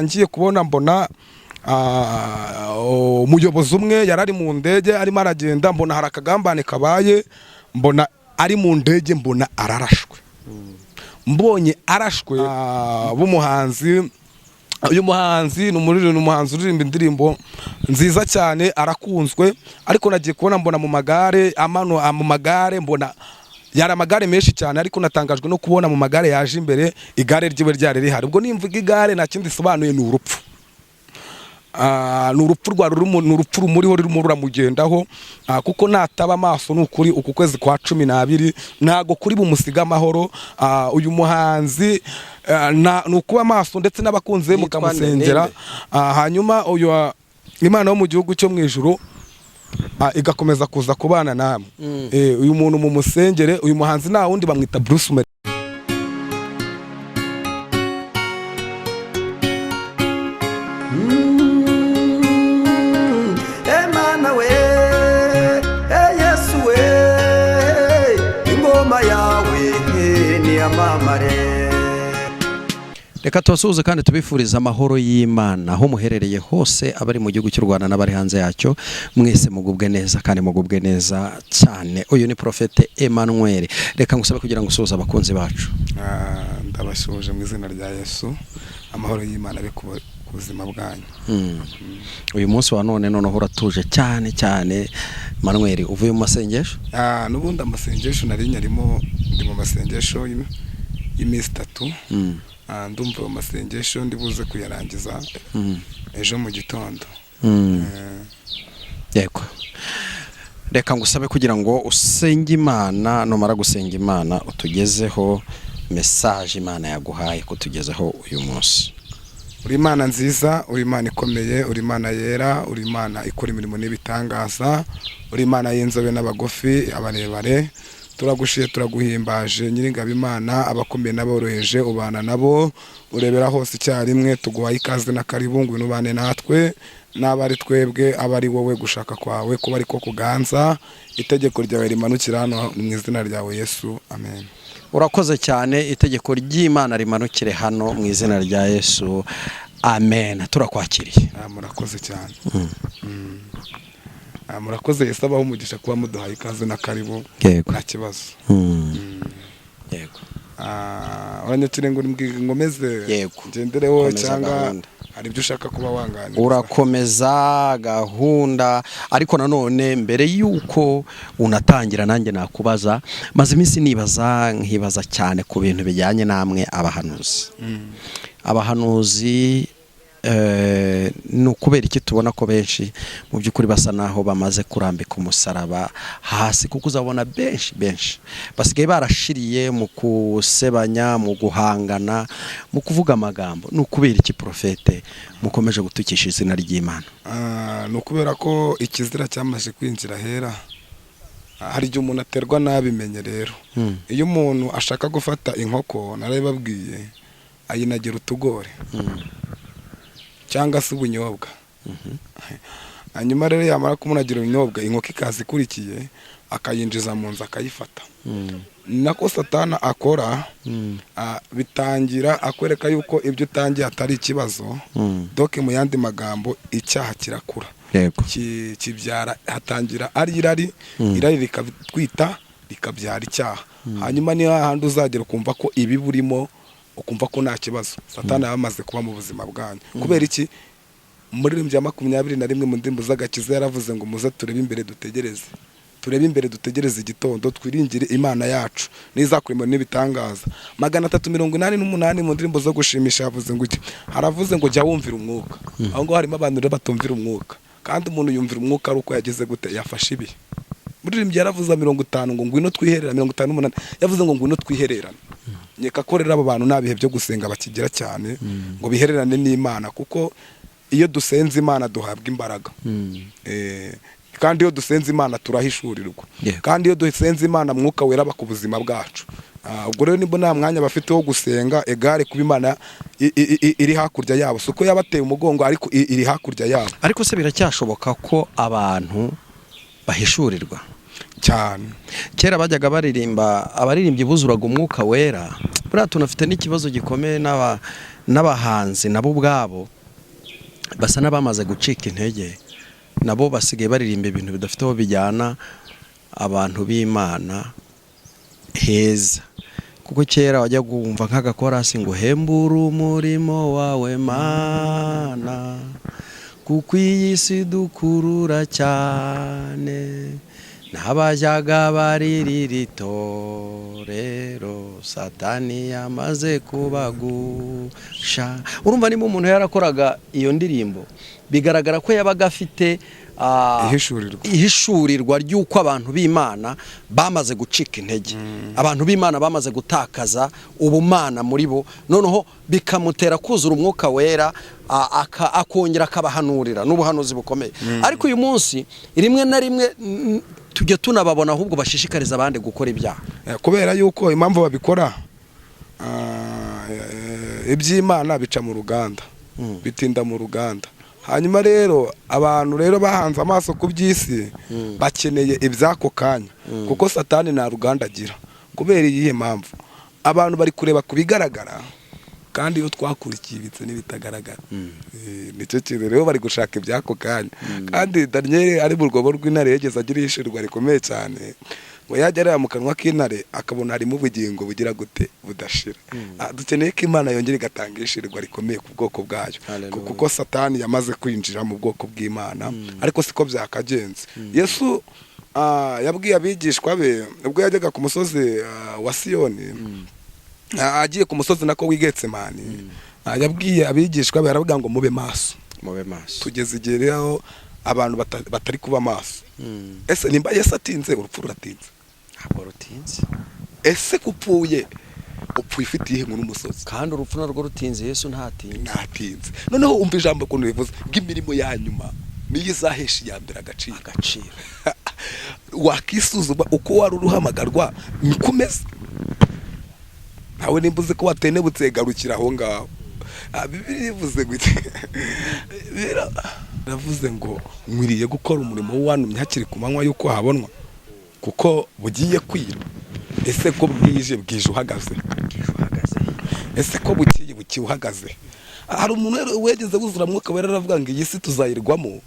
ngiye kubona mbona umuyobozi umwe yarari mu ndege arimo aragenda, mbona hari akagambane kabaye, mbona ari mu ndege, mbona ararashwe. Mbonye arashwe b'umuhanzi, uyu muhanzi ni umuhanzi uririmba indirimbo nziza cyane, arakunzwe, ariko nagiye kubona mbona mu magare mu magare, mbona yari amagare menshi cyane, ariko natangajwe no kubona mu magare yaje imbere igare ryiwe ryari rihari. Ubwo nimvuga igare nta kindi sobanuye, ni urupfu. Ni urupfu ni urupfu rumuriho rurimo ruramugendaho, kuko nataba amaso ni ukuri uku kwezi kwa 12 ntago kuri bumusiga amahoro. Uyu muhanzi ni ukuba amaso ndetse n'abakunzi be mukamusengera, hanyuma uyu Imana wo mu gihugu cyo mu ijuru igakomeza kuza kubana namwe. Uyu muntu mu musengere, uyu muhanzi nta wundi bamwita Bruce Melody. Emana we, Yesu we, ingoma yawe ni amamare. Reka tubasuhuze kandi tubifuriza amahoro y'Imana aho muherereye hose, abari mu gihugu cy'u Rwanda n'abari hanze yacyo, mwese mugubwe neza kandi mugubwe neza cyane. Uyu ni Prophete Emmanuel. Reka ngusabe kugira ngo usuhuze abakunzi bacu. Ndabashoje mu izina rya Yesu, amahoro y'Imana ari ku buzima bwanyu. Uyu munsi wa none noneho uratuje cyane cyane. Emmanuel, uvuye mu masengesho? N'ubundi amasengesho nari nyarimo, ndi mu masengesho y'iminsi 3. Ndumva amasengesho ndibuze kuyarangiza ejo mu gitondo. Yego. Reka ngusabe kugira ngo usenge Imana, numara gusenga Imana utugezeho message Imana yaguhaye kutugezeho uyu munsi. Uri Imana nziza, uri Imana ikomeye, uri Imana yera, uri Imana ikora imirimo n'ibitangaza, uri Imana y'inzobe n'abagufi, abarebare. Turagushiye turaguhimbaje Nyiringabo Imana, abakomeye n'aboroheje ubana nabo, urebera hose icyarimwe. Tuguhaye ikaze na karibu, ngwino ubane natwe, n'abari twebwe abari wowe gushaka kwawe kuba ariko kuganza. Itegeko ryawe rimanukira hano mu izina ryawe Yesu, amen. Urakoze cyane, itegeko ry'Imana rimanukire hano mu izina rya Yesu, amen. Turakwakiriye. Murakoze cyane. Murakoze, Yesu abaho umugisha kuba muduhaye ikaze na karibu. Nta kibazo. Yego. Uranyakire ngo ngomeze ngendereho cyangwa hari ibyo ushaka kuba wanganira? Urakomeza gahunda, ariko nanone mbere yuko unatangira nanjye nakubaza, maze iminsi nkibaza cyane ku bintu bijyanye namwe abahanuzi. Abahanuzi ni ukubera iki tubona ko benshi mu by'ukuri basa naho bamaze kurambika umusaraba hasi, kuko uzabona benshi basigaye barashiriye mu kusebanya, mu guhangana, mu kuvuga amagambo. Ni ukubera iki Prophete mukomeje gutukisha izina ry'Imana? Ni ukubera ko ikizira cyamaze kwinjira hera. Hari igihe umuntu aterwa nabimenye rero. Iyo umuntu ashaka gufata inkoko, narabibabwiye, ayinagira utugore cyangwa se ubunyobwa. Hanyuma rero yamara kumunagira ubunyobwa, inkoko ikaza ikurikiye, akayinjiza mu nzu akayifata. Nako Satana akora, bitangira akwereka yuko ibyo utangiye atari ikibazo. Doke mu yandi magambo, icyaha kirakura. Kibyara, hatangira ari irari rikatwita rikabyara icyaha. Hanyuma niyo handi uzagera ukumva ko ibi burimo, ukumva ko nta kibazo. Satana yamaze kuba mu buzima bwanyu. Kubera iki? Muri 21 mu ndimbo z'agakiza yaravuze ngo muze turebe imbere dutegereze. Turebe imbere dutegereze igitondo, twiringire Imana yacu nizakurimo n'ibitangaza. 388 mu ndimbo zo gushimisha yavuze ngo iki? Haravuze ngo jya wumvira umwuka. Aho ngo harimo abantu rero batumvira umwuka, kandi umuntu yumvira umwuka ari uko yageze gute, yafashe ibi. Muri yaravuze 50 ngo ngwino twiherera, 58 yavuze ngo ngwino twihererana. Nyeka ko rero aba bantu nabihe byo gusenga bakigira cyane ngo bihererane n'Imana, kuko iyo dusenze Imana duhabwa imbaraga. Kandi iyo dusenze Imana turahishurirwa. Kandi iyo dusenze Imana mwuka wera ku buzima bwacu. Ubwo rero nibo nta mwanya bafite wo gusenga, egare kuba Imana iri hakurya yabo. Suko yabateye umugongo, ariko iri hakurya yabo. Ariko se biracyashoboka ko abantu bahishurirwa cyane? Kera bajyaga baririmba, abaririmbyi buzuraga umwuka wera. Buriya tunafite n'ikibazo gikomeye n'abahanzi nabo ubwabo basa n'abamaze gucika intege, nabo basigaye baririmba ibintu bidafite aho bijyana abantu b'Imana heza. Kuko kera wajya kumva nk'agakorasi ngo hembura umurimo wawe Mana, kuko iyi si dukurura cyane, n'abajyaga baririra itorero Satani yamaze kubagusha. Urumva niba umuntu yarakoraga iyo ndirimbo, bigaragara ko yabaga afite ihishurirwa ry'uko abantu b'Imana bamaze gucika intege, abantu b'Imana bamaze gutakaza ubumana muri bo, noneho bikamutera kuzura umwuka wera, akongera akabahanurira n'ubuhanuzi bukomeye. Ariko uyu munsi rimwe na rimwe tujya tunababona ahubwo bashishikariza abandi gukora ibyaha, kubera yuko impamvu babikora, iby'Imana bica mu ruganda, bitinda mu ruganda. Hanyuma rero abantu rero bahanze amaso ku by'isi bakeneye iby'ako kanya, kuko Satani nta ruganda agira. Kubera iyihe mpamvu? Abantu bari kureba ku bigaragara, kandi iyo twakurikiye ibitse n'ibitagaragara, nicyo kintu rero bari gushaka iby'ako kanya. Kandi Daniel ari mu rwobo rw'intare yageze agira ishirirwa rikomeye cyane, ngo yajya areba mu kanwa k'intare akabona harimo ubugingo bugira gute budashira. Dukeneye ko Imana yongera igatanga ishirirwa rikomeye ku bwoko bwayo, kuko Satani yamaze kwinjira mu bwoko bw'Imana, ariko siko byakagenze. Yesu yabwiye abigishwa be ubwo yajyaga ku musozi wa Siyoni, agiye ku musozi nako w'Igetsemani, yabwiye abigishwa be aravuga ngo mube maso, tugeze igihe rero abantu batari kuba maso. Ese nimba Yesu atinze, urupfu ruratinze? Ntabwo rutinze. Ese kupfuye upfuye ufite ihe n'umusozi, kandi urupfu narwo rutinze, Yesu ntatinze. Noneho umva ijambo ukuntu rivuze bw'imirimo ya nyuma niyo izahesha iya mbere agaciro. Wakisuzuma uko wari uruhamagarwa niko umeze. Nawe nimba uzi ko watenebutse, garukira aho ngaho. Bibiliya ivuze gute? Biravuze ngo nkwiriye gukora umurimo w'uwantumye hakiri ku manywa y'uko habonwa, kuko bugiye kwira. Ese ko bwije uhagaze? Ese ko bukiye uhagaze? Hari umuntu wegeze wuzura mwuka wera aravuga ngo iyi si tuzayirwamo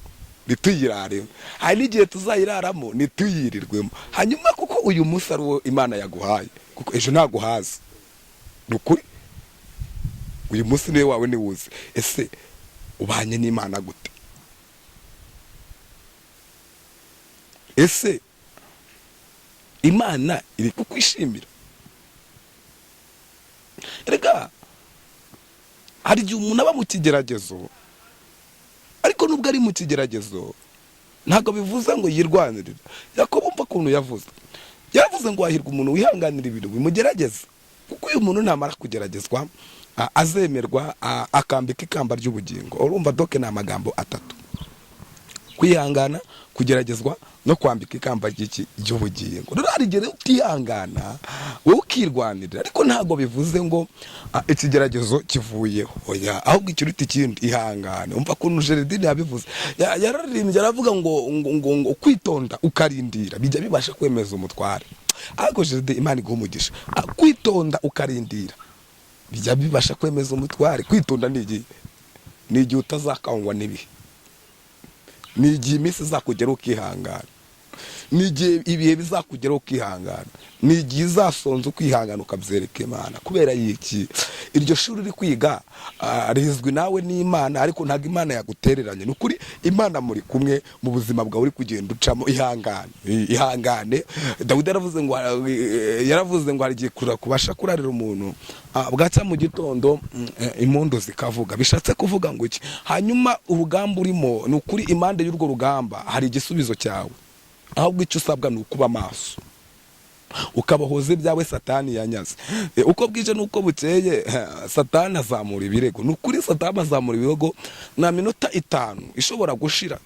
nituyiraremo, hari n'igihe tuzayiraramo nituyirirwemo. Hanyuma kuko uyu munsi ari wo Imana yaguhaye, kuko ejo ntaguhaza. Nukuri uyu munsi niwe wawe niwuze. Ese ubanye n'Imana gute? Ese Imana iri kukwishimira? Erega hari igihe umuntu aba mu kigeragezo, ariko nubwo ari mu kigeragezo ntabwo bivuze ngo yirwanirire. Yakobo umva ukuntu yavuze, yaravuze ngo hahirwa umuntu wihanganira ibintu bimugerageza, kuko uyu muntu namara kugeragezwa azemerwa akambika ikamba ry'ubugingo. Urumva doke ni amagambo atatu: kwihangana, kugeragezwa no kwambika ikamba ry'ubugingo. Rero hari igihe utihangana wowe ukirwanirira, ariko ntabwo bivuze ngo ikigeragezo kivuyeho. Oya, ahubwo ikiruta ikindi ihangane. Umva ukuntu Jeredine yabivuze, yararirimbye aravuga ngo kwitonda ukarindira bijya bibasha kwemeza umutware. Ariko Jeredine, Imana iguha umugisha, kwitonda ukarindira bijya bibasha kwemeza umutware. Kwitonda ni igihe utazakangwa n'ibihe, ni igihe iminsi izakugera ukihangana, ni igihe ibihe bizakugera ukihangana, ni igihe izasonza ukihangana ukabyereka Imana. Kubera iki? Iryo shuri uri kwiga rizwi nawe n'Imana, ariko ntabwo Imana yagutereranye. Ni ukuri Imana muri kumwe mu buzima bwawe uri kugenda ucamo. Ihangane. Dawidi yaravuze ngo hari igihe kubasha kurarira umuntu bwacya mu gitondo impundu zikavuga. Bishatse kuvuga ngo iki? Hanyuma urugamba urimo, ni ukuri impande y'urwo rugamba hari igisubizo cyawe, ahubwo icyo usabwa ni ukuba maso, ukabahoza ibyawe Satani yanyaze. Uko bwije nuko bukeye Satani azamura ibirego. Ni ukuri Satani azamura ibirego na minota 5 ishobora gushira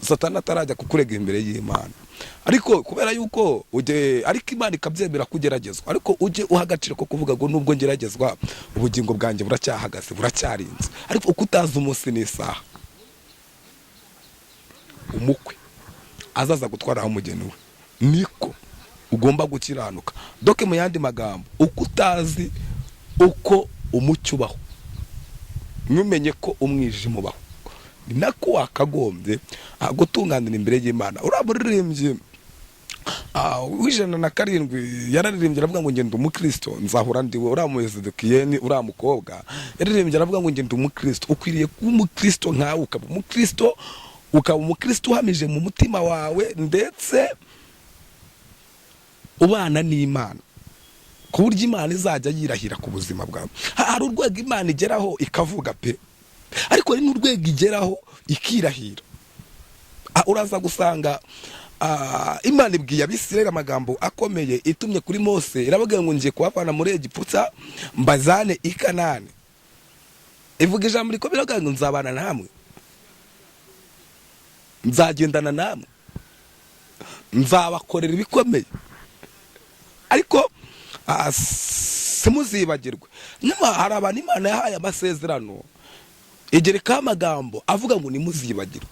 Satani atarajya kukurega imbere y'Imana. Ariko kubera yuko ariko Imana ikabyemera kugeragezwa, ariko ujye uhagacira ko kuvuga ngo nubwo ngeragezwa ubugingo bwanjye buracyahagaze, buracyarinze. Ariko uko utazi umunsi n'isaha umukwe azaza gutwaraho umugeni we, niko ugomba gukiranuka. Doke mu yandi magambo, uko utazi uko umucyo ubaho, ntumenye ko umwijima ubaho, ni nako wakagombye gutunganira imbere y'Imana. uriya muririmbyi w'107 yararirimbye aravuga ngo ngende umukristo nzahura ndiwe. uriya Muyezidikiyeni, uriya mukobwa yararirimbye aravuga ngo ngende umukristo. ukwiriye kuba umukristo nkawe, ukaba umukristo uhamije mu mutima wawe, ndetse ubana n'Imana ku buryo Imana izajya yirahira ku buzima bwawe. hari urwego Imana igeraho ikavuga pe, ariko hari n'urwego igeraho ikirahira. uraza gusanga Imana ibwiye Abisirayeli amagambo akomeye itumye kuri Mose, iravuga ngo ngiye kubavana muri Egiputa mbazane i Kanani. ivuga ijambo rikomeye ngo nzabana namwe, nzagendana namwe, nzabakorera ibikomeye, ariko simuzibagirwe. nyuma hari abantu Imana yahaye amasezerano igerekaho amagambo avuga ngo nimuzibagirwe,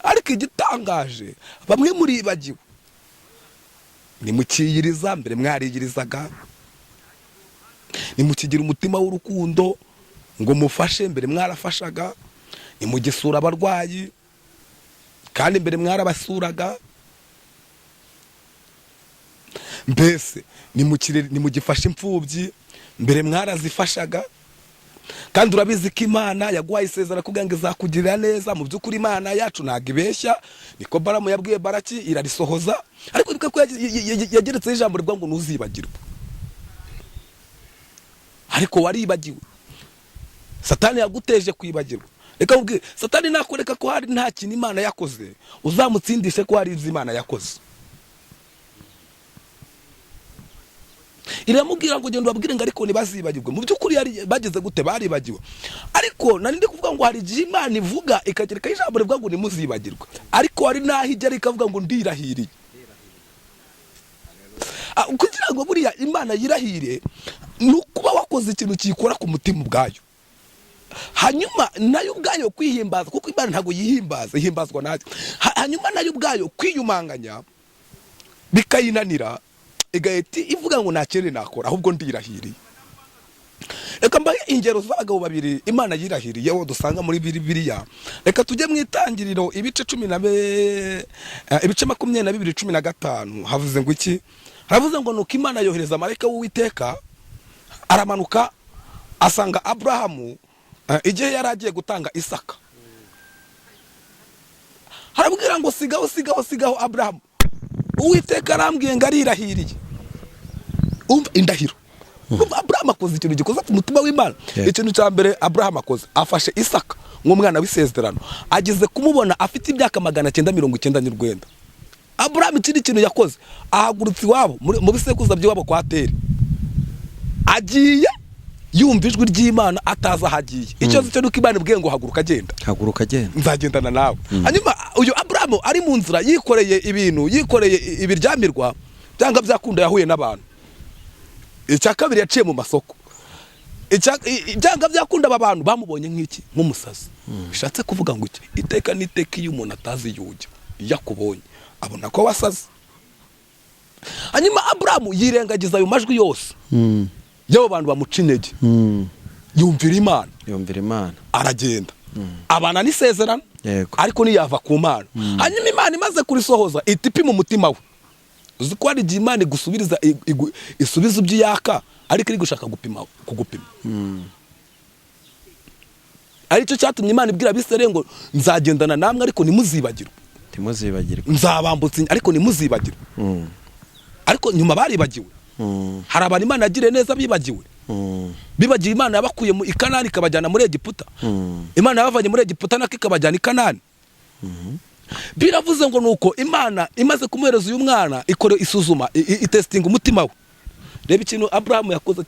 ariko igitangaje bamwe muribagiwe. nimukiyiriza, mbere mwariyirizaga. nimukigira umutima w'urukundo ngo mufashe, mbere mwarafashaga. nimugisura abarwayi, kandi mbere mwarabasuraga. mbese nimugifashe imfubyi, mbere mwarazifashaga. kandi urabizi ko Imana yaguhaye isezerano kugira ngo izakugirira neza. mu by'ukuri Imana yacu ntabwo ibeshya, niko Balamu yabwiye Baraki, irarisohoza. ariko niko yageretseho ijambo rivuga ngo ntuzibagirwe, ariko waribagiwe. Satani yaguteje kwibagirwa. reka mubwire, Satani nakwereka ko hari nta kintu Imana yakoze, uzamutsindishe ko hari ibyo Imana yakoze. iramubwira ngo genda ubabwire ngo ariko ntibazibagirwe. mu by'ukuri bageze gute? Baribagiwe. ariko nari ndi kuvuga ngo hari igihe Imana ivuga ikagereka ijambo rivuga ngo ntimuzibagirwe, ariko hari n'aho igera ikavuga ngo ndirahiriye. kugira ngo buriya Imana yirahire ni ukuba wakoze ikintu kiyikora ku mutima ubwayo, hanyuma nayo ubwayo kwihimbaza, kuko Imana ntabwo yihimbaza, ihimbazwa nayo. hanyuma nayo ubwayo kwiyumanganya bikayinanira, igahita ivuga ngo nta kintu nakora, ahubwo ndirahiriye. reka mbahe ingero z'abagabo babiri Imana yirahiriyeho dusanga muri Bibiliya. reka tujye mu Itangiriro ibice 22:15. havuze ngo iki? haravuze ngo nuko Imana yohereza marayika w'Uwiteka, aramanuka asanga Aburahamu igihe yari agiye gutanga Isaka. harabwira ngo sigaho Aburahamu. Uwiteka arambwiye ngo arirahiriye. indahiro. Aburahamu akoze ikintu gikoze ku mutima w'Imana. ikintu cya mbere Aburahamu akoze, afashe Isaka nk'umwana w'isezerano, ageze kumubona afite imyaka 999. Aburahamu ikindi kintu yakoze, ahagurutse iwabo mu bisekuruza by'iwabo kwa Teri, agiye yumva ijwi ry'Imana ataza ahagiye. icyo cyo nuko Imana ibwiye ngo haguruka agenda, nzagendana nawe. hanyuma uyu Aburahamu ari mu nzira yikoreye ibiryamirwa, byanga byakunda yahuye n'abantu. icya kabiri yaciye mu masoko. byanga byakunda aba bantu bamubonye nk'umusazi. bishatse kuvuga ngo iki? iteka n'iteka iyo umuntu atazi yujya, iyo akubonye abona ko wasaze. hanyuma Aburahamu yirengagiza ayo majwi yose y'abo bantu bamuca intege, yumvira Imana, aragenda. abana n'isezerano, ariko ntiyava ku Mana. hanyuma Imana imaze kurisohoza ihita ipima umutima we. uzi ko hari igihe Imana igusubiriza isubiza ibyo yaka, ariko iri gushaka kugupima. aricyo cyatumye Imana ibwira Abisirayeli ngo nzagendana namwe ariko ntimuzibagirwe, nzabambutsa ariko ntimuzibagirwe. ariko nyuma baribagiwe. hari abantu Imana yagiriye neza bibagiwe. bibagiwe Imana yabakuye mu Kanani ikabajyana muri Egiputa. Imana yabavanye muri Egiputa nako ikabajyana i Kanani. biravuze ngo nuko Imana imaze kumuhereza uyu mwana ikore isuzuma, itestinga umutima we. reba ikintu Aburahamu yakoze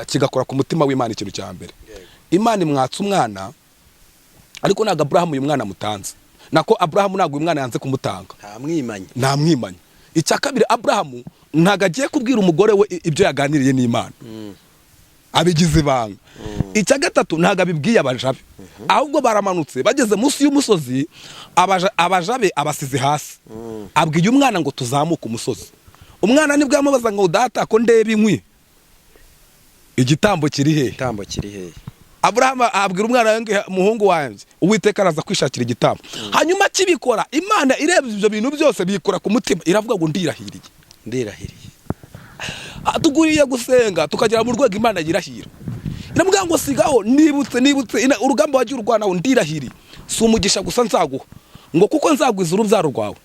kigakora ku mutima w'Imana. ikintu cya mbere, Imana imwatsa umwana, ariko ntabwo Aburahamu uyu mwana mutanze. nako Aburahamu ntabwo uyu mwana yanze kumutanga, nta mwimanye. icya kabiri, Aburahamu ntabwo agiye kubwira umugore we ibyo yaganiriye n'Imana, abigize ibanga. icya gatatu, ntabwo abibwiye abajabe, ahubwo baramanutse bageze munsi y'umusozi, abajabe abasize hasi. abwiye umwana ngo tuzamuke umusozi. umwana nibwo yamubaza ngo data ko ndeba inkwi, igitambo kiri hehe? igitambo kiri hehe? Aburahamu abwira umwana we, muhungu wanjye, Uwiteka araza kwishakira igitambo. Hanyuma kibikora, Imana irebye ibyo bintu byose bikora ku mutima, iravuga ngo ndirahiriye. Tuguriye gusenga tukagera mu rwego Imana yirahira. Iramubwira ngo sigaho, nibutse urugamba wagiye urwanaho, ndirahiriye. Si umugisha gusa nzaguha, ngo kuko nzagwiza urubyaro rwawe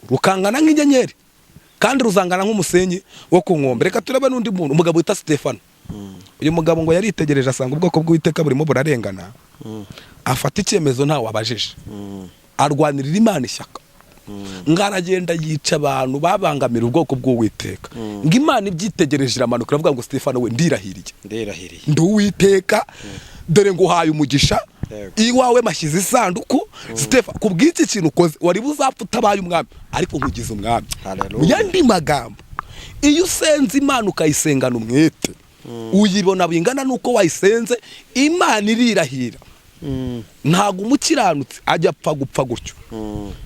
rukangana nk'inyenyeri kandi ruzangana nk'umusenyi wo ku nkombe. Reka turebe n'undi muntu, umugabo wita Stefano. Uyu mugabo ngo yaritegereje asanga ubwoko bw'Uwiteka burimo burarengana, afata icyemezo ntawe abajije, arwanirira Imana ishyaka. Ngaragenda yica abantu babangamira ubwoko bw'Uwiteka, ngo Imana ibyitegereje iramanuka iravuga ngo Stefano we, ndirahiriye ndi Uwiteka, dore nguhaye umugisha, iwawe mashyize isanduku. Stefano, ku bw'iki kintu ukoze wari buzapfa utabaye umwami, ariko nkugize umwami. Mu yandi magambo, iyo usenze Imana ukayisengana umwete, uyibona bingana nuko wayisenze, Imana irirahira. Ntago umukiranutse ajya apfa gupfa gutyo.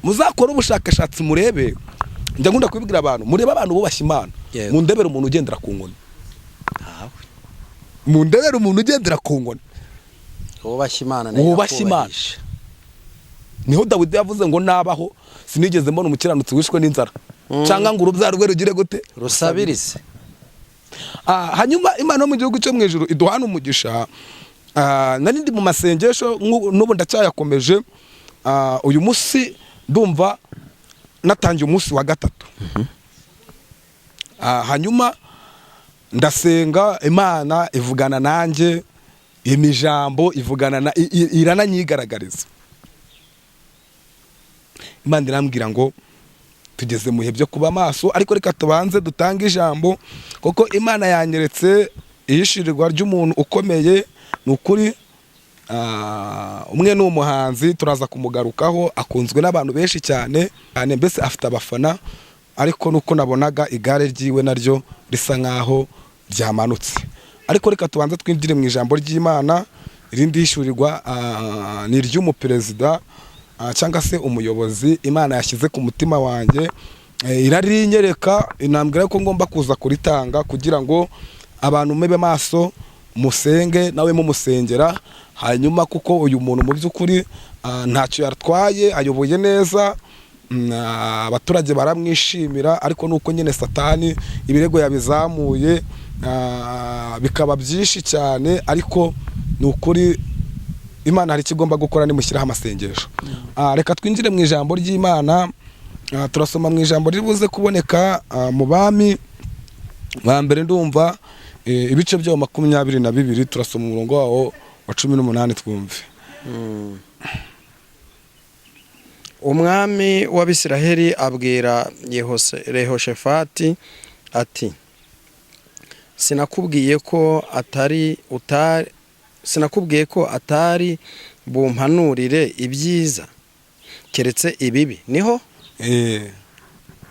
Muzakora ubushakashatsi murebe, njya nkunda kubibwira abantu, murebe abantu bubashye Imana, mundebere umuntu ugendera ku nkoni, mundebere umuntu ugendera ku nkoni. Wubashye Imana, niho Dawidi yavuze ngo nabaho sinigeze mbona umukiranutsi wishwe n'inzara, cyangwa ngo urubyaro rwe rugire gute, rusabirize. Hanyuma Imana yo mu gihugu cyo mu ijuru iduhana umugisha. Nari ndi mu masengesho n'ubu ndacyayakomeje. Uyu munsi ndumva natangiye umunsi wa 3. Hanyuma ndasenga, Imana ivugana nanjye, imijambo ivugana irananyigaragariza. Imana irambwira ngo tugeze mu bihe byo kuba maso, ariko reka tubanze dutange ijambo, kuko Imana yanyeretse ihishirirwa ry'umuntu ukomeye. Ni ukuri, umwe ni umuhanzi, turaza kumugarukaho, akunzwe n'abantu benshi cyane, mbese afite abafana, ariko nuko nabonaga igare ryiwe naryo risa nkaho ryamanutse. Ariko reka tubanze twinjire mu ijambo ry'Imana. Irindi hishurirwa ni iry'umuperezida cyangwa se umuyobozi Imana yashyize ku mutima wanjye, irarinyereka, inambwira ko ngomba kuza kuritanga kugira ngo abantu mube maso, musenge nawe mumusengera. Hanyuma kuko uyu muntu mu by'ukuri ntacyo yatwaye, ayoboye neza, abaturage baramwishimira, ariko nuko nyine Satani ibirego yabizamuye bikaba byinshi cyane. Ariko ni ukuri Imana hari ikigomba gukora, nimushyiraho amasengesho. Reka twinjire mu ijambo ry'Imana. Turasoma mu ijambo ribuze kuboneka mu Bami ba mbere, ndumva ibice byo 22. Turasoma umurongo wawo wa 18, twumve. Umwami w'Abisiraheli abwira Yehoshafati ati, sinakubwiye ko atari bumpanurire ibyiza keretse ibibi? Niho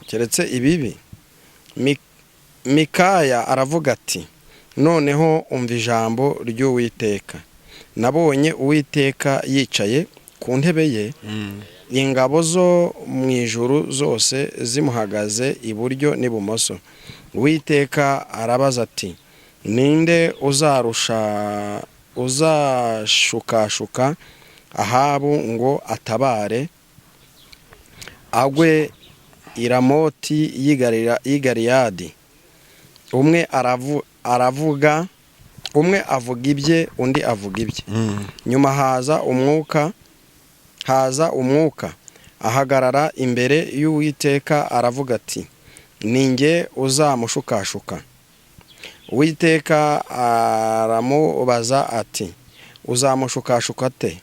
keretse ibibi. Mikaya aravuga ati, noneho umva ijambo ry'Uwiteka. Nabonye Uwiteka yicaye ku ntebe ye, ingabo zo mu ijuru zose zimuhagaze iburyo n'ibumoso. Uwiteka arabaza ati, ninde uzashukashuka Ahabu ngo atabare agwe i Ramoti y'i Galeyadi? Umwe avuga ibye, undi avuga ibye. Nyuma haza umwuka ahagarara imbere y'Uwiteka, aravuga ati, ninjye uzamushukashuka. Uwiteka aramubaza ati, uzamushukashuka te?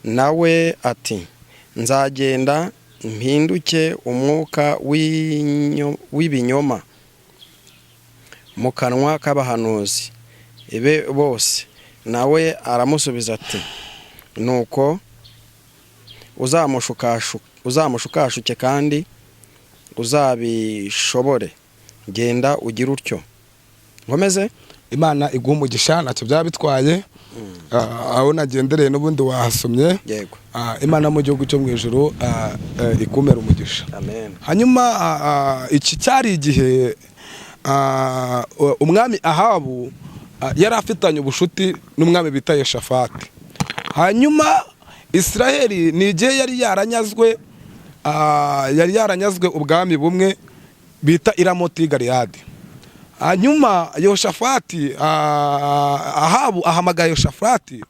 Nawe ati, nzagenda mpinduke umwuka w'ibinyoma mu kanwa k'abahanuzi be bose. Nawe aramusubiza ati, nuko uzamushukashuke kandi uzabishobore. Genda ugire utyo. Nkomeze. Imana iguha umugisha, ntacyo byaba bitwaye. Aho nagendereye n'ubundi wahasomye. Yego. Imana mu gihugu cyo mu ijuru ikumera umugisha. Amen. Hanyuma iki cyari igihe umwami Ahabu yari afitanye ubushuti n'umwami bita Yehoshafati. Hanyuma Israheli ni igihe yari yaranyazwe ubwami bumwe bita Iramoti Galeyadi. Hanyuma Yehoshafati Ahabu ahamagaye Yehoshafati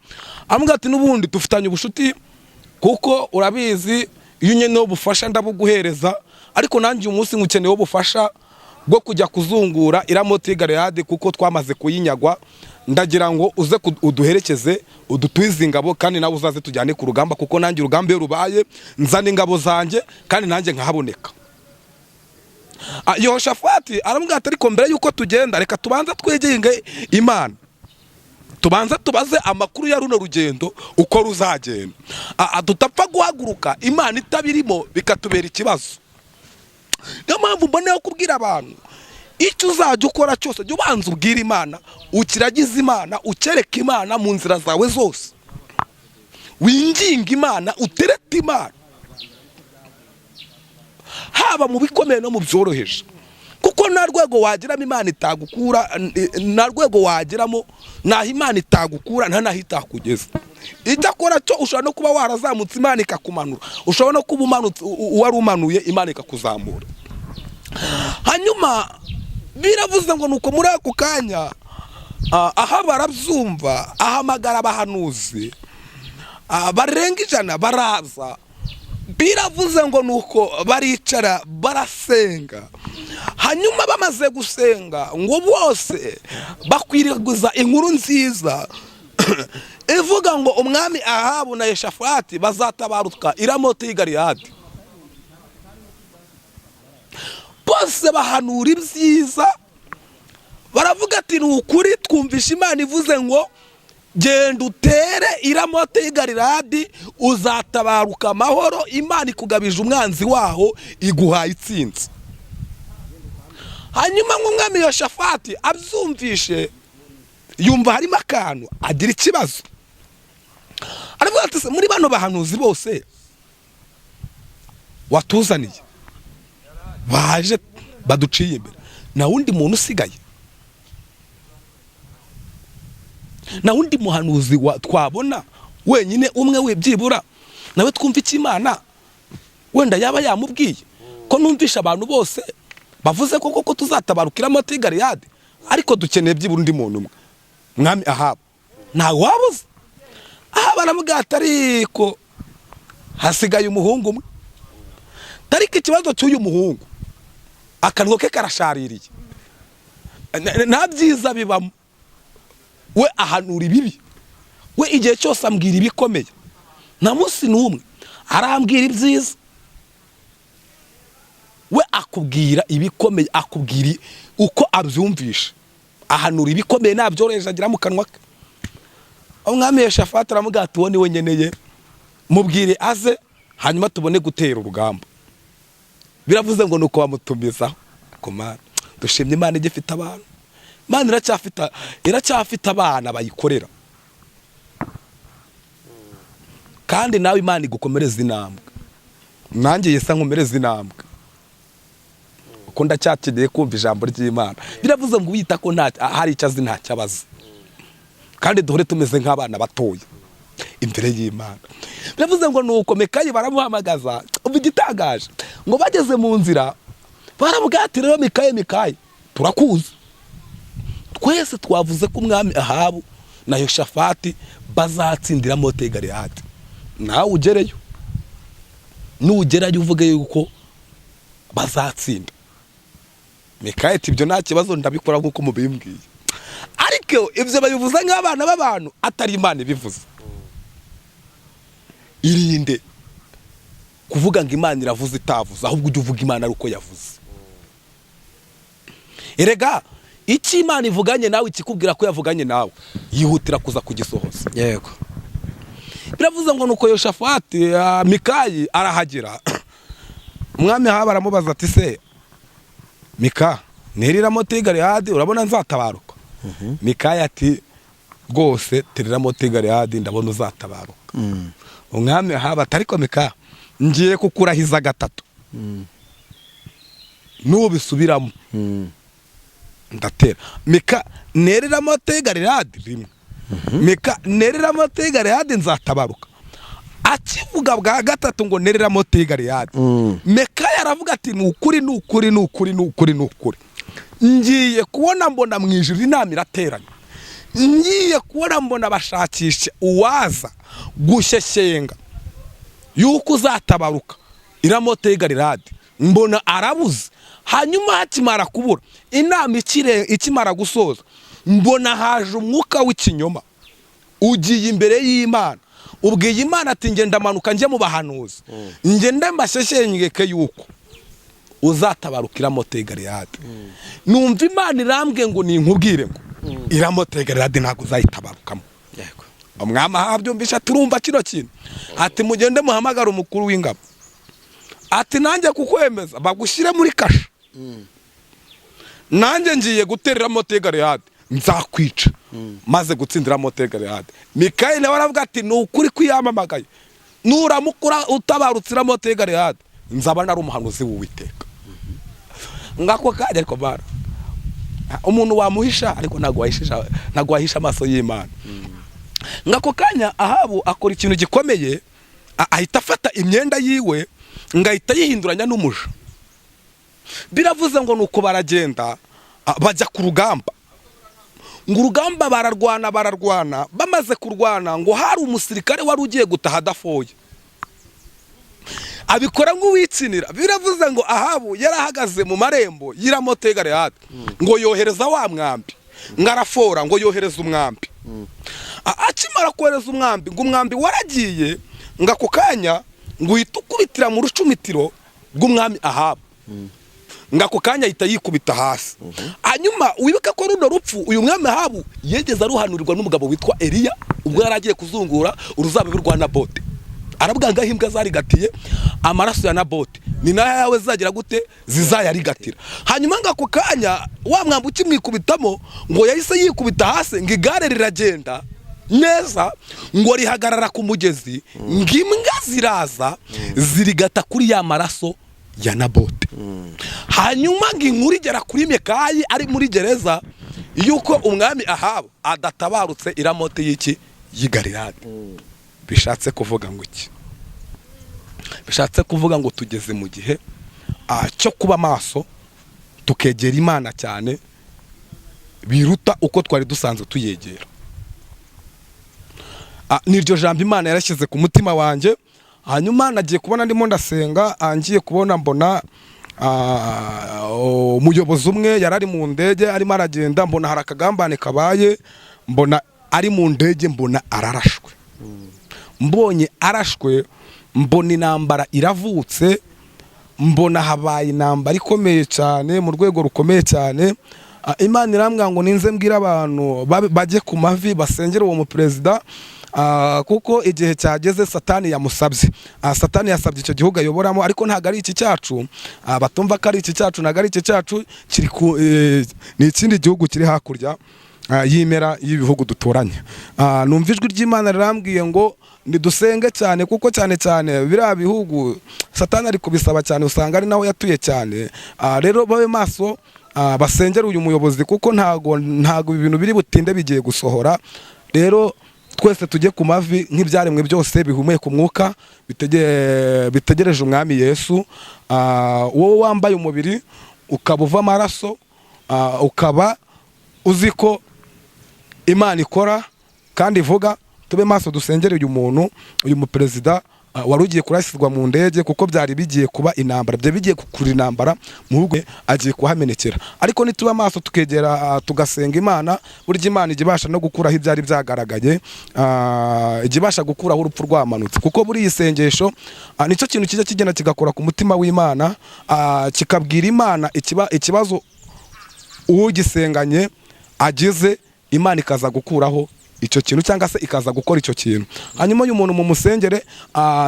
amubwira ati n'ubundi dufitanye ubushuti kuko urabizi iyo ukeneye ubufasha ndabuguhereza, ariko nanjye uyu munsi nkukeneye ubufasha bwo kujya kuzungura Iramoti Galeyadi kuko twamaze kuyinyagwa. Ndagira ngo uze uduherekeze udutwize ingabo kandi nawe uzaze tujyane ku rugamba kuko nanjye urugamba iyo rubaye nzana ingabo zanjye kandi nanjye nkahaboneka. Yehoshafati aramubwira ati ariko mbere yuko tugenda reka tubanza twegenge Imana, tubanza tubaze amakuru ya runo rugendo uko ruzagenda, tutapfa guhaguruka Imana itabirimo bikatubera ikibazo. Niyo mpamvu mboneyeho kubwira abantu icyo uzajya ukora cyose jya ubanza ubwira Imana, ukiragize Imana, ukereka Imana mu nzira zawe zose, winginga Imana, uterete Imana, haba mu bikomeye no mu byoroheje, kuko nta rwego wagiramo Imana itagukura, nta rwego wagiramo naho Imana itagukura nta naho itakugeza. Icyakora cyo ushobora no kuba warazamutse Imana ikakumanura, ushobora no kuba umanutse uwari umanuye Imana ikakuzamura. Hanyuma biravuze ngo nuko muri ako kanya Ahabu arabyumva, ahamagara abahanuzi barenga 100 baraza. Biravuze ngo nuko baricara barasenga. Hanyuma bamaze gusenga ngo bose bakwiriguza inkuru nziza ivuga ngo umwami Ahabu na Yehoshafati bazatabaruka Iramoti Galeyadi. Bose bahanura ibyiza, baravuga ati ni ukuri twumvisha Imana ivuze ngo genda utere Iramoti Galeyadi uzatabaruka amahoro, Imana ikugabije umwanzi waho iguhaye itsinzi. Hanyuma nk'umwami Yehoshafati abyumvishe yumva harimo akantu, agira ikibazo, aravuga ati muri bano bahanuzi bose watuzaniye baje baduciye imbere, na wundi muntu usigaye, na wundi muhanuzi twabona wenyine umwe webyibura nawe twumva iki Imana wenda yaba yamubwiye ko numvisha abantu bose bavuze ko tuzatabaruka Iramoti Galeyadi, ariko dukeneye byibura undi muntu umwe. Mwami Ahabu ntawe wabuze. Ahabu aramubwira ati ariko hasigaye umuhungu umwe, tariko ikibazo cy'uyu muhungu akanwa ke karashaririye, nta byiza bibamo, we ahanura ibibi, we igihe cyose ambwira ibikomeye, nta munsi n'umwe arambwira ibyiza. We akubwira ibikomeye, akubwira uko abyumvisha, ahanura ibikomeye nabyoroheje agira mu kanwa ke. Umwami Yehoshafati aramubwira ati uwo ni we nkeneye, mubwire aze hanyuma tubone gutera urugamba. Biravuze ngo nuko bamutumizaho ku Mana. Dushimye Imana igifite abantu, Imana iracyafite abana bayikorera, kandi nawe Imana igukomereza intambwe, nanjye Yesu nkomereza intambwe kuko ndacyakeneye kumva ijambo ry'Imana. Biravuze ngo wita ko hari icyo azi ntacyo abaza, kandi duhore tumeze nk'abana batoya imbere y'Imana. Biravuze ngo nuko Mikayi baramuhamagaza, ubu igitangaje ngo bageze mu nzira baravuga ati rero Mikayi turakuzi, twese twavuze ko umwami Ahabu na Yehoshafati bazatsindira Iramoti Galeyadi, nawe ugereyo, nugerayo uvuge yuko bazatsinda. Mikayi ati ibyo nta kibazo ndabikora nk'uko mubimbwiye, ariko ibyo babivuze nk'abana b'abantu atari Imana ibivuze. Irinde kuvuga ngo Imana iravuze itavuze, ahubwo ujye uvuga Imana ari uko yavuze. Erega iki Imana ivuganye nawe ikikubwira ko yavuganye nawe, yihutira kuza kugisohoza. Yego. Biravuze ngo nuko Yehoshafati Mikayi arahagera. Umwami Ahabu aramubaza ati se Mika, neri Iramoti Galeyadi urabona nzatabaruka? Mikayi ati rwose Iramoti Galeyadi ndabona uzatabaruka. Umwami Ahabu ati ariko Mika, ngiye kukurahiza gatatu, nubisubiramo ndatera Mika nereramo Galeyadi rimwe Mika nereramo Galeyadi nzatabaruka. Akivuga bwa gatatu ngo nereramo Galeyadi Mika yaravuga ati ni ukuri ngiye kubona mbona mu ijuru inama irateranye, ngiye kubona mbona bashakisha uwaza gushyeshyenga yuko uzatabaruka iramote Galeyadi, mbona arabuze. Hanyuma hakimara kubura inama ikimara gusoza, mbona haje umwuka w'ikinyoma ugiye imbere y'Imana, ubwiye Imana ati nge ndamanuka nje mu bahanuzi nge ndembashyeshyengeke yuko uzatabaruka iramote Galeyadi. Numva Imana irambwe ngo ninkubwire ngo iramote Galeyadi ntabwo uzayitabarukamo. Umwami ahabyumvisha turumva kino kintu ati mugende muhamagara umukuru w'ingabo ati nanjye kukwemeza bagushyire muri kasha, nanjye ngiye guterera mote Galeyadi nzakwica maze gutsindira mote Galeyadi. Mikayeli nawe aravuga ati ni ukuri kwiyamamagaye, nuramukura utabarutsira mote Galeyadi nzaba nari umuhanuzi w'Uwiteka. Ngako kaje ariko bara umuntu wamuhisha ariko ntago wahisha amaso y'Imana. Ngako kanya Ahabu akora ikintu gikomeye, ahita afata imyenda yiwe ngahita yihinduranya n'umuja. Biravuze ngo nuko baragenda bajya ku rugamba, ngo urugamba bararwana bamaze kurwana ngo hari umusirikare wari ugiye gutaha adafoye, abikora nk'uwitsinira. Biravuze ngo Ahabu yarahagaze mu marembo y'iramote Galeyadi ngo yohereza wa mwambi, ngarafora ngo yohereza umwambi. Akimara kohereza umwambi ngo umwambi waragiye, ngako kanya ngo uhita ukubitira mu rucumitiro rw'umwami Ahabu, ngako kanya ahita yikubita hasi. Hanyuma wibuka ko runo rupfu uyu mwami Ahabu yegeze aruhanurirwa n'umugabo witwa Eliya ubwo yaragiye kuzungura uruzabibu rwa Nabote. Aravuga ngo imbwa zarigatiye amaraso ya Nabote ni nayo yawe zagira gute zizayarigatira. Hanyuma ngako kanya wa mwambi ukimwikubitamo ngo yahise yikubita hasi, ngo igare riragenda neza ngo rihagarara ku mugezi, ngimbwa ziraza zirigata kuri ya maraso ya Nabote. Hanyuma nginkuru igera kuri Mikayeli ari muri gereza yuko umwami Ahabu adatabarutse iramote y'iki y'Galeyadi. Bishatse kuvuga ngo iki? Bishatse kuvuga ngo tugeze mu gihe cyo kuba maso tukegera Imana cyane biruta uko twari dusanzwe tuyegera. Niryo jambo Imana yarashyize ku mutima wanjye. Hanyuma nagiye kubona ndimo ndasenga, ngiye kubona mbona umuyobozi umwe yarari mu ndege arimo aragenda, mbona hari akagambane kabaye, mbona ari mu ndege, mbona ararashwe. Mbonye arashwe, mbona intambara iravutse, mbona habaye intambara ikomeye cyane mu rwego rukomeye cyane. Imana irambwira ngo ninze mbwira abantu bajye ku mavi basengera uwo muperezida, kuko igihe cyageze Satani yamusabye. Satani yasabye icyo gihugu ayoboramo, ariko ntago ari iki cyacu. Batumva ko ari iki cyacu, ntago ari iki cyacu, ni ikindi gihugu kiri hakurya y'imera y'ibihugu duturanye. Numva ijwi ry'Imana rirambwiye ngo ndidusenge cyane, kuko cyane biriya bihugu Satani ari kubisaba cyane, usanga ari naho yatuye cyane. Rero babe maso basengera uyu muyobozi, kuko ntago ibintu biri butinde bigiye gusohora. Rero twese tujye ku mavi nk'ibyaremwe byose bihumeka umwuka bitegereje umwami Yesu. Wowe wambaye umubiri ukaba uva amaraso, ukaba uzi ko Imana ikora kandi ivuga, tube maso dusengere uyu muperezida wari ugiye kurasirwa mu ndege, kuko byari bigiye kuba intambara, byari bigiye kukura intambara mu rugo, agiye kuhamenekera. Ariko nituba maso tukegera tugasenga Imana, burya Imana igibasha no gukuraho ibyari byagaragaye, igibasha gukuraho urupfu rwamanutse. Kuko buri isengesho nicyo kintu kijya kigenda kigakora ku mutima w'Imana, kikabwira Imana ikibazo ugisenganye agize, Imana ikaza gukuraho icyo kintu cyangwa se ikaza gukora icyo kintu. Hanyuma uyu muntu mu musengere,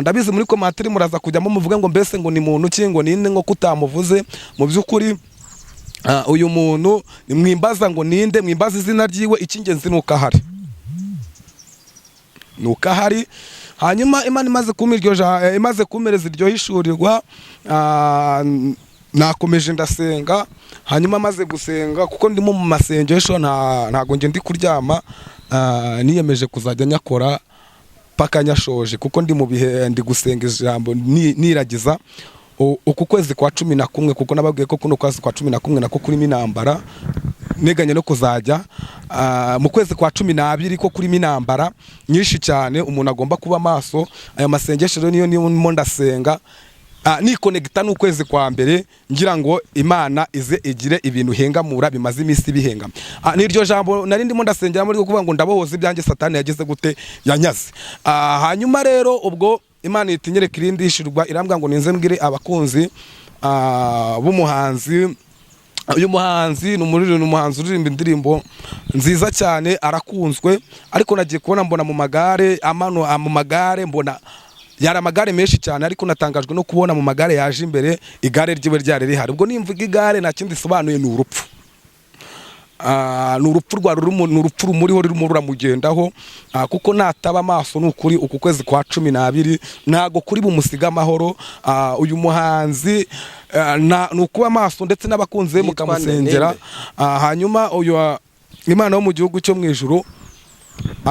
ndabizi muri komatiri muraza kujyamo muvuga ngo mbese ngo ni muntu ki, ngo ninde ngo kutamuvuze. Mu by'ukuri uyu muntu mwimbaza ngo ninde, mwimbaza izina ryiwe, icy'ingenzi nuko ahari. Hanyuma Imana imaze kumereza iryo hishurirwa, nakomeje ndasenga, hanyuma maze gusenga kuko ndimo mu masengesho ntago nge ndi kuryama, niyemeje kuzajya nyakora paka nyashoje kuko ndi mu bihe ndi gusenga ijambo niragiza uku kwezi kwa 11 kuko nababwiye ko kuno kwezi kwa 11 nako kurimo intambara, neganye no kuzajya mu kwezi kwa 12 ko kurimo intambara nyinshi cyane, umuntu agomba kuba maso. Aya masengesho rero niyo ndimo ndasenga nikonegita n'ukwezi kwa mbere ngira ngo Imana ize igire ibintu hengamura bimaze iminsi bihengama. Niryo jambo nari ndimo ndasengera muri kuvuga ngo ndabohoza ibyanjye Satani yageze gute yanyaze. Hanyuma rero ubwo Imana itinyereka irindishirwa irambwa ngo ninze mbwire abakunzi b'umuhanzi. Uyu muhanzi n'umuhanzi uririmba indirimbo nziza cyane, arakunzwe, ariko nagiye kubona mbona mu magare mu magare mbona yari amagare menshi cyane, ariko natangajwe no kubona mu magare yaje imbere igare ryiwe ryari rihari. Ubwo nimvuga igare nta kindi sobanuye, ni urupfu. Ni urupfu n'urupfu rumuriho rurimo ruramugendaho, kuko nataba amaso n'ukuri uku kwezi kwa 12 ntago kuri bumusiga amahoro. Uyu muhanzi nukuba amaso ndetse n'abakunze mukamusengera, hanyuma uyu Imana yo mu gihugu cyo mu ijuru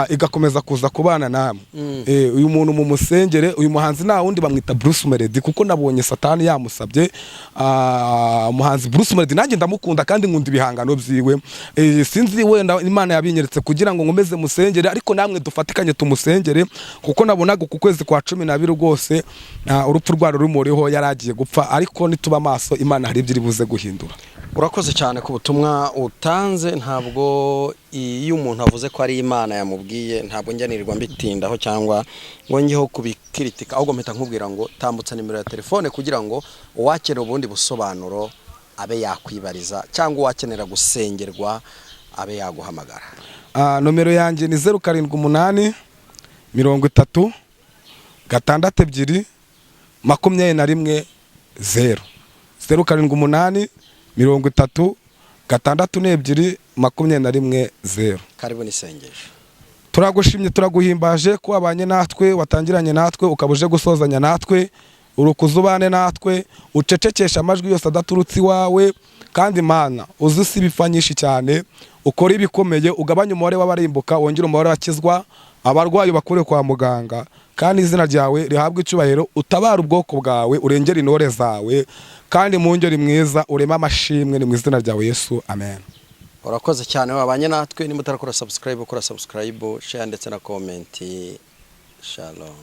igakomeza kuza kubana namwe. Uyu muntu mu musengere, uyu muhanzi nta wundi bamwita Bruce Melody kuko nabonye Satani yamusabye. Umuhanzi Bruce Melody nanjye ndamukunda kandi nkunda ibihangano byiwe, sinzi wenda Imana yabinyeretse kugira ngo nkomeze musengere, ariko namwe dufatikanye tumusengere kuko nabonaga ku kwezi kwa 12 rwose urupfu rwaro rumuriho yaragiye gupfa, ariko nituba amaso Imana hari ibyo iri buze guhindura. Urakoze cyane ku butumwa utanze. Ntabwo iyo umuntu avuze ko ari Imana yamubwiye ntabwo njyanirwa mbitindaho cyangwa ngo ngeho kubikiritika, ahubwo mpita nkubwira ngo tambutsa nimero ya telefone kugira ngo uwakenera ubundi busobanuro abe yakwibariza, cyangwa uwakenera gusengerwa abe yaguhamagara. Nomero yanjye ni 078 30 62 21 0 078 30 62 21 0. Karibu nisengesho. Turagushimye turaguhimbaje ko abanye natwe, watangiranye natwe ukabuje gusozanya natwe, urukuzubane natwe, ucecekesha amajwi yose adaturutse iwawe, kandi Mana uzusi bifanyisha cyane, ukora ibikomeye, ugabanya umubare w'abarimbuka, wongera umubare wakizwa, abarwayi bakure kwa muganga, kandi izina ryawe rihabwe icyubahiro, utabara ubwoko bwawe, urengera intore zawe, kandi mu ngeri mwiza urema amashimwe, ni mu izina ryawe Yesu, amen. Urakoze cyane wabanye natwe. Nimutarakora subscribe, ukora subscribe, share ndetse na comment. Shalom.